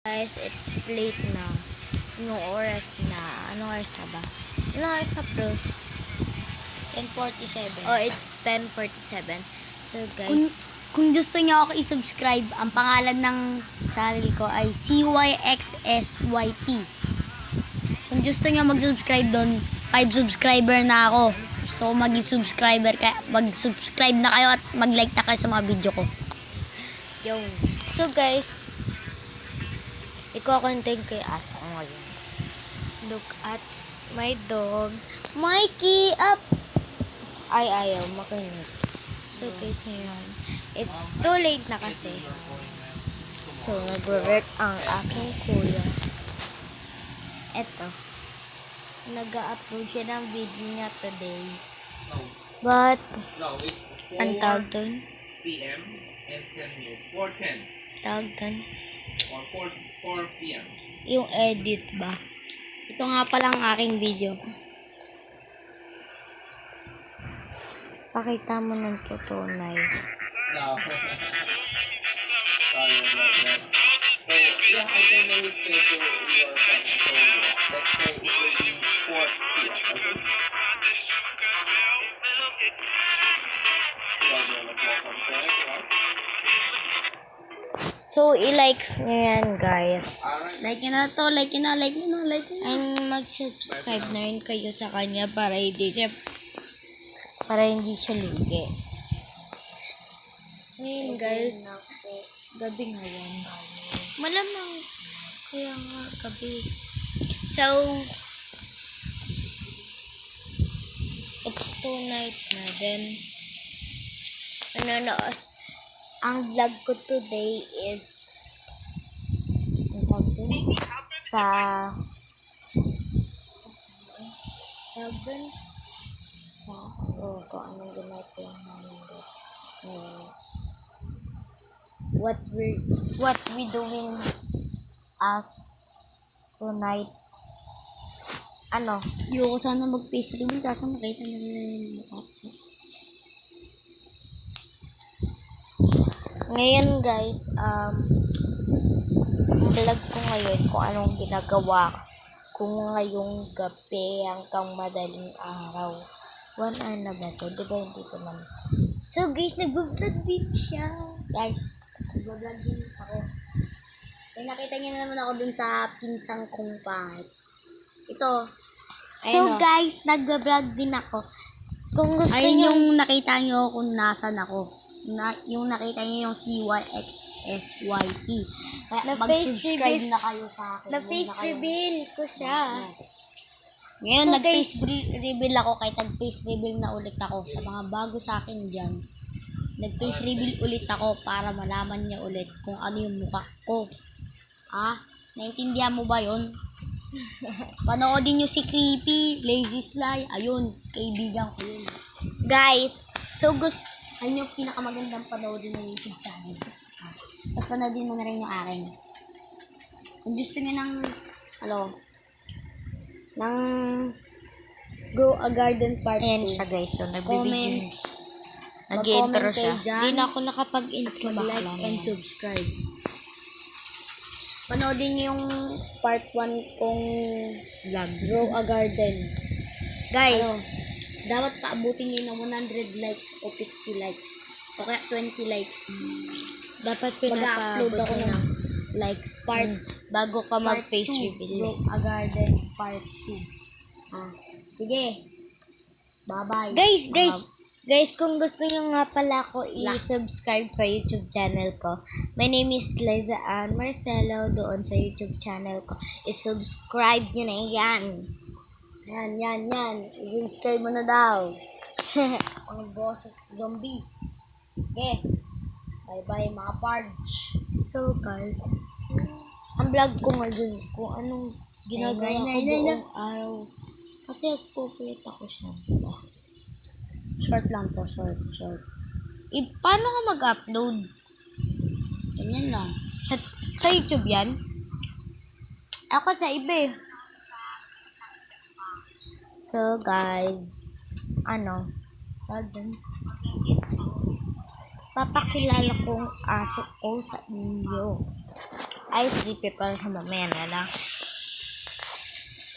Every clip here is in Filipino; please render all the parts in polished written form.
Guys, it's late na. Anong oras na? Anong oras na ba? Anong oras na, Pros? 10:47. Oh, it's 10:47. So, guys, Kung gusto niyo ako i-subscribe, ang pangalan ng channel ko ay CYXSYT. Kung gusto niyo mag-subscribe doon, 5 subscriber na ako. Gusto ko maging subscriber, kaya mag-subscribe na kayo at mag-like na kayo sa mga video ko. yung... So, guys, iko-content kay Asa ngayon. Look at my dog. Mikey, up! Ay, ayaw, makinig. So, guys, ngayon, it's too late na kasi. So, nag-work ang aking kuya. Eto. Nag-upload siya ng video niya today. But, ang tawag dun? PM and 10 4:10 Tawag dun? or 4 PM. Yung edit ba? Ito nga pala ang aking video. Pakita mo ng tutunay. No. Sorry about that. So, yeah, I can maybe schedule your time. So, let's say it will be 4 PM. Okay? So, i-likes nyo yan, guys. Like nyo na to, like nyo na, like nyo na, like nyo na. And mag-subscribe na rin kayo sa kanya para hindi siya lugi. Ngayon, guys, gabi ngayon. Malamang kaya nga gabi. So, it's 2 nights na then ang vlog ko today is sa kung anong ginagawa namin what we doing as tonight. Ayoko sana mag-face reveal kasi makita nila yung mukha ko. Ngayon, guys, vlog ko ngayon kung anong ginagawa ko ngayong gabi hanggang madaling araw. 1 hour na ba ito? Diba hindi ko naman. So, guys, nag-vlog din siya. Guys, nag-vlog din ako. Kaya nakita niyo na naman ako dun sa pinsang kong pangit. Ito. So, guys, nag-vlog din ako. Kung gusto Ayun niyo, yung nakita niyo kung nasan ako. Yung nakita niyo yung CYXSYT. Kaya mag-subscribe na kayo sa akin. na-face reveal ko siya. Ngayon, So, nag-face reveal ako kahit nag-face reveal na ulit ako sa mga bago sa akin dyan. Nag-face reveal ulit ako para malaman niya ulit kung ano yung mukha ko. Naintindihan mo ba yun? Panoodin nyo si Creepy, Lazy Sly. Ayun, kaibigan ko yun. Guys, so Ano yung pinakamagandang panoodin ng YouTube channel. Tapos panoodin mo na rin yung akin. Kung gusto nyo ng Grow a Garden Part 2. ayan siya, guys. So, Comment. nag-intro siya. kayo dyan. Hindi na ako nakapag-intro. Mag-like and subscribe. Panoodin nyo yung part 1 kong Vlog. Grow a Garden. Guys, Dapat paabutin nyo ng 100 likes o 50 likes. O kaya 20 likes. dapat Mag-upload ako ng likes part bago ka mag-face Part 2, reveal. Grow a Garden Part 2. Sige. Bye-bye. Guys, kung gusto niyo nga pala ako i-subscribe sa YouTube channel ko, my name is Liza Ann Marcelo, doon sa YouTube channel ko. I-subscribe niyo na yan. Yan. I-subscribe mo na daw. Ang boses zombie. Okay. Bye-bye mga pards. So, guys, ang vlog ko ngayon, kung anong ginagawa ko buong araw. Kasi nagpupuyat ako siya. Short lang to. Short. Paano ka mag-upload? Ganyan lang. Sa YouTube yan? Ako sa iba eh. So, guys, papakilala ko ang aso ko sa inyo. Ice DP para sa mamaya na lang.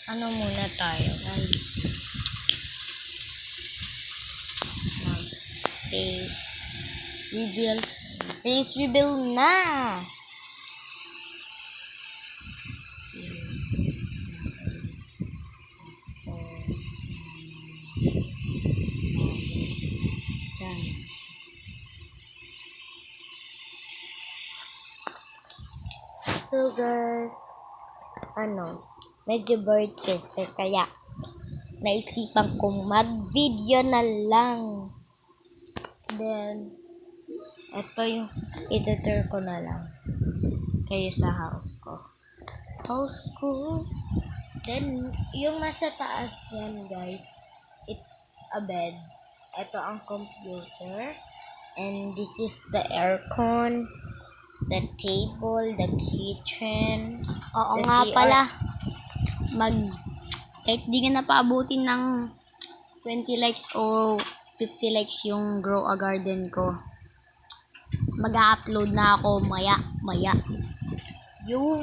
Ano muna tayo? Face Reveal. face reveal na! Yan. So guys, medyo bored kasi kaya naisipan kong mag-video na lang. Then, ito yung editor ko na lang. Kayo sa house ko. Then, yung nasa taas yan guys, it's a bed. Ito ang computer. And this is the aircon, the table, the kitchen. Oo The nga CR. pala. Kahit di ka na paabutin ng 20 likes o 50 likes yung Grow a Garden ko, mag-upload na ako maya. Yung,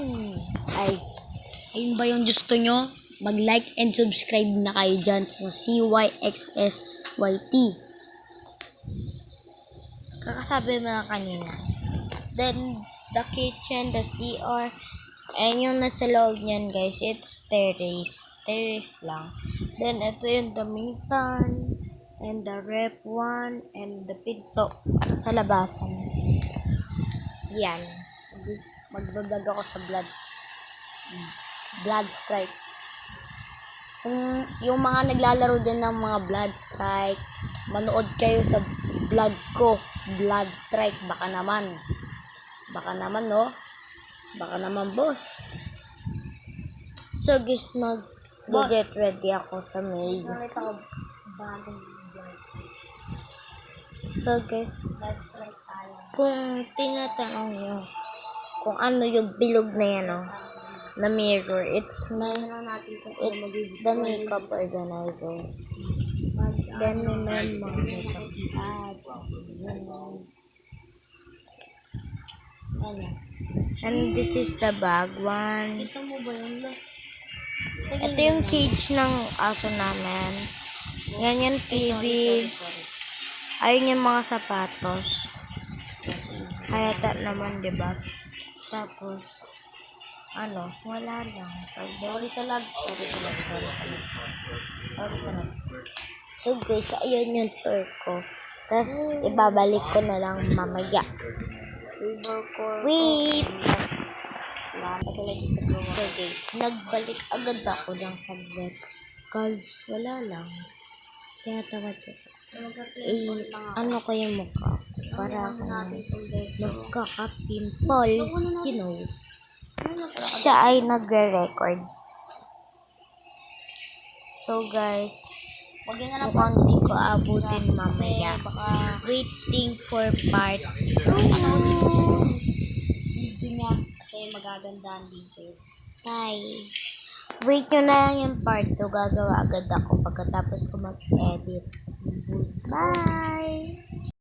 Ayun ba yung gusto nyo? Mag-like and subscribe na kayo dyan sa CYXSYT. kakasabi mo lang kanina. Then, the kitchen, the CR, and yung nasa loob niyan guys, it's terrace. Terrace lang. Then, ito yung damitan, and the rep one, and the pinto para sa labasan. Yan. Magbablog ako sa Blood Strike. Yung mga naglalaro dyan ng mga Blood Strike, manood kayo sa vlog ko, Blood Strike. Baka naman no? Baka naman boss. So guys, mag-get ready ako sa maid. Nakita ko bagong So guys, Blood Strike tayo. kung tinatanong nyo kung ano yung bilog na yan, na mirror, it's Ano natin kung it's the makeup organizer. Then may mga makeup pad. Ano? And this is the bag one. Ito mo ba yun? Ito yung cage ng aso namin. Yan yung TV. Ayun yung mga sapatos. Halata naman, diba? Tapos, wala lang. Sorry sa lag. So guys, ayun yung tour ko. Tapos, ibabalik ko na lang mamaya. Wait! So guys, nagbalik agad ako ng saglit. Cause, wala lang. Kaya tawad ko. Ano ko yung mukha ko? Para ako magkaka-pimples, you know. Siya ay nagre-record. So guys, Wag yun na lang mukhang di ko abutin mamaya. baka Waiting for part 2. video niya kasi magagandahan dito. Bye. Wait nyo na lang yung part 2. Gagawa agad ako pagkatapos ko mag-edit. Bye!